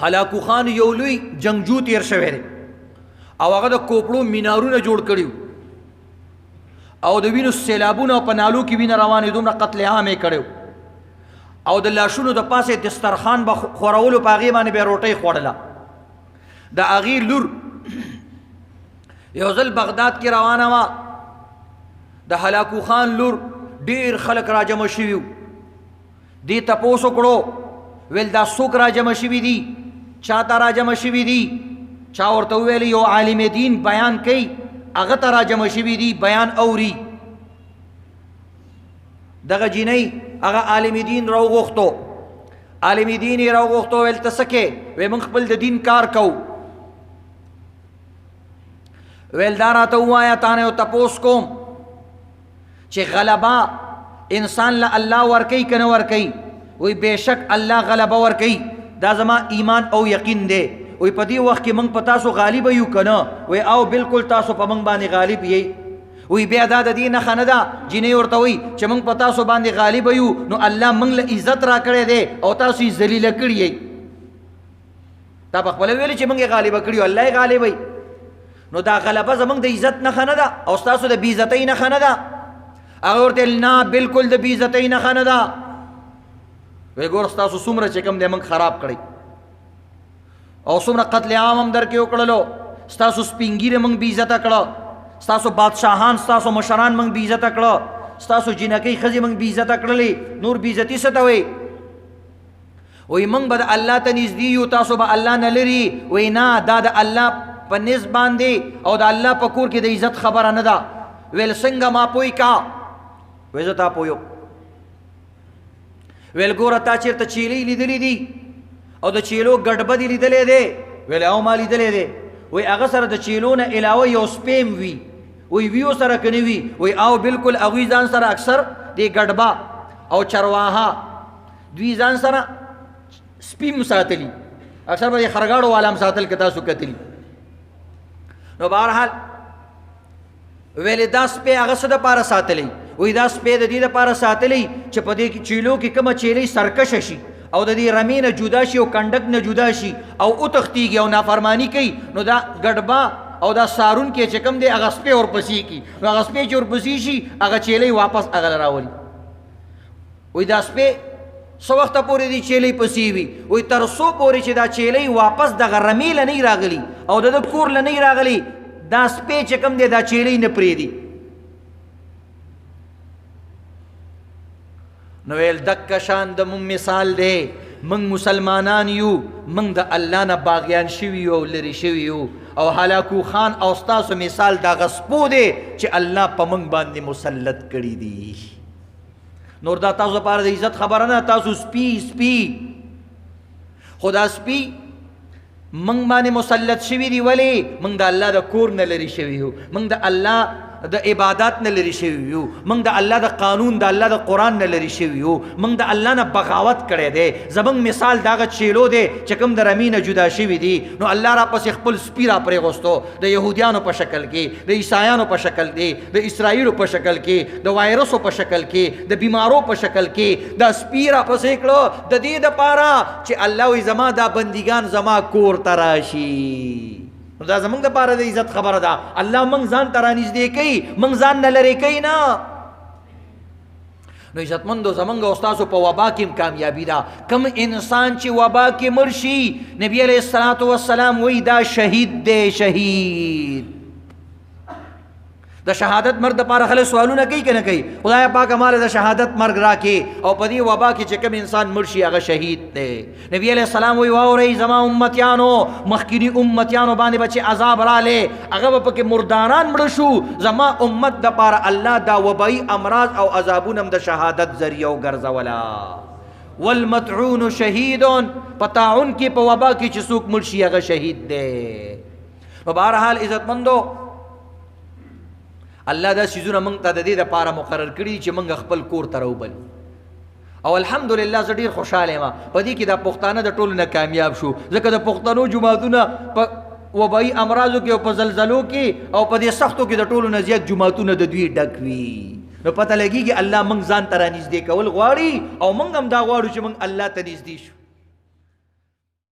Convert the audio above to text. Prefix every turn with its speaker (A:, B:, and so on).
A: هلاکو خان یو لوی جنگجو تیر شوی دی او هغه د کوپړو مینارونه جوړ کړیو او د وینو سیلابونه په نالو کې وینه روانې دومره قتل عام یې کړیو او د لاشونو د پاسه دسترخوان به خورولو په هغې باندې به روټۍ خوړله د هغې لور یو ځل بغداد کې روانه وه د هلاکو خان لور ډېر خلک راجمع شوي وو دې تپوس وکړو ویل دا څوک راجمع شوي دي چا ته راجمع شوي دي چا ورته وویل یو عالم دین بیان کوي هغه ته راجمع شوي دي بیان اوري دغه جینۍ هغه عالم دین راوغوښتو عالم دین یې راوغوښتو ویل ته څه کې وی موږ خپل د دین کار کوو ویل دا راته ووایه تا نه یو تپوس کوم چې غلبه انسان له الله ورکوي که نه ورکوي وی بېشک الله غلبه ورکوي دا زما ایمان او یقین دی وی په دې وخت کې موږ په تاسو غالب یو که نه وی او بالکل تاسو په موږ باندې غالب یئ وی بیا دا د دې نښه نه ده جینۍ ورته وی چې موږ په تاسو باندې غالب یو نو الله موږ له عزت را کړی دی او تاسو یې ذلیله کړي یئ تا په خپله ویلې چې موږ یې غالبه کړي الله یې غالب یي نو دا غلبه زموږ د عزت نښه نه ده او ستاسو د بېعزتۍ نښه نه ده هغه ورته ویل نه بالکل د بېعزتۍ نښه نه ده وی ګوره ستاسو څومره چې کوم دی موږ خراب کړی او څومره قتل عام هم در کې وکړلو ستاسو سپین ږیرې موږ بېعزته کړه ستاسو بادشاهان ستاسو مشران موږ بېعزته کړه ستاسو جنکۍ ښځې موږ بېعزته کړلې نور بېعزتي څه ته وایي وی موږ به د الله ته نږدې یو تاسو به الله نه لري وی نه دا د الله په نس باندې او د الله په کور کې د عزت خبره نه ده ویل څنګه ما پوی کا وی زه تا پویو ویل ګوره تا چېرته چیلۍ لیدلې دي او د چیلو ګډبدي لیدلی دی ویل او ما لیدلی دی وی هغه سره د چیلو نه علاوه یو سپیم وي وی ویو سره که نه وي وی او بالکل هغوی ځان سره اکثر د ګډبه او چرواها دوی ځان سره سپیم ساتلی اکثر به د خرګاړو والا هم ساتل که تاسو کتلي نو بهرحال ویلې دا سپی هغه څه دپاره ساتلی وی دا سپی د دې دپاره ساتلی چې په دې چیلو کې کومه چیلۍ سرکشه شي او د دې رمې نه جدا شي او کنډک نه جدا شي او وتښتېږي او نافرماني کوي نو دا ګډبه او دا سارون کې چې کوم دی هغه سپی ورپسې کي نو هغه سپی چې ورپسې شي هغه چیلۍ واپس هغه راولي وی دا سپی څه وخته پورې دې چیلۍ پسې وي وی تر څو پورې چې دا چیلۍ واپس دغه رمې له نه راغلي او د ده کور له نه راغلي دا سپی چې کوم دی دا چیلۍ نه پرېږدي نو ویل دکه شان د مونږ مثال دی مونږ مسلمانان یو مونږ د الله نه باغیان شوي یو او لرې شوي یو او هلاکو خان او ستاسو مثال دغه سپو دی چې الله په مونږ باندې مسلط کړي دي نور دا تاسو لپاره د عزت خبره نه تاسو سپي خو دا سپي مونږ باندې مسلط شوي دي ولې مونږ د الله د کور نه لرې شوي یو مونږ د الله د عبادت نه لرې شوي یو موږ د الله د قانون د الله د قرآن نه لرې شوي یو موږ د الله نه بغاوت کړی دی زموږ مثال دغه چیلو دی چې کوم د رمې نه جدا شوي دي نو الله راپسې خپل سپي را پرېغوستو د یهودیانو په شکل کې د عیسایانو په شکل کې د اسرائیلو په شکل کې د وایرسو په شکل کې د بیمارو په شکل کې دا سپي راپسې کړو د دې دپاره چې الله وایي زما دا بندګان زما کور ته راشي نو دا زمونږ دپاره د عزت خبره ده الله موږ ځان ته رانږدې کوي موږ ځان نه لرې کوي نه نو عزتمندو زمونږ او ستاسو په وبا کې هم کامیابي ده کم انسان چې وبا کې مړ شي نبي علیه الصلاة والسلام وایي دا شهید دی شهید د شهادت مرګ دپاره خلک سوالونه کوي که نه کوي خدای پاکه ماله د شهادت مرګ راکړي او په دې وبا کې چې کوم انسان مړ شي هغه شهید دی نبي علیه السلام وایي واورئ زما امتیانو مخکیني امتیانو باندې به چې عذاب رالی هغه به پکې مرداران مړه شو زما امت دپاره الله دا وبایي امراض او عذابونه هم د شهادت ذریعه وګرځوله والمطعون شهید په طاعون کې په وبا کې چې څوک مړ شي هغه شهید دی په بهرحال عزتمندو الله دا سیزونه موږ ته د دې دپاره مقرر کړي چې موږ خپل کور ته راوبلو او الحمدلله زه ډېر خوشحاله یم په دې کې دا پښتانه د ټولو نه کامیاب شو ځکه د پښتنو جوماتونه په وبایي امراضو کې او په زلزلو کې او په دې سختو کې د ټولو نه زیات جوماتونه د دوی ډک وي نو پته لګېږي الله موږ ځان ته رانږدې کول غواړي او موږ هم دا غواړو چې موږ الله ته نږدې شو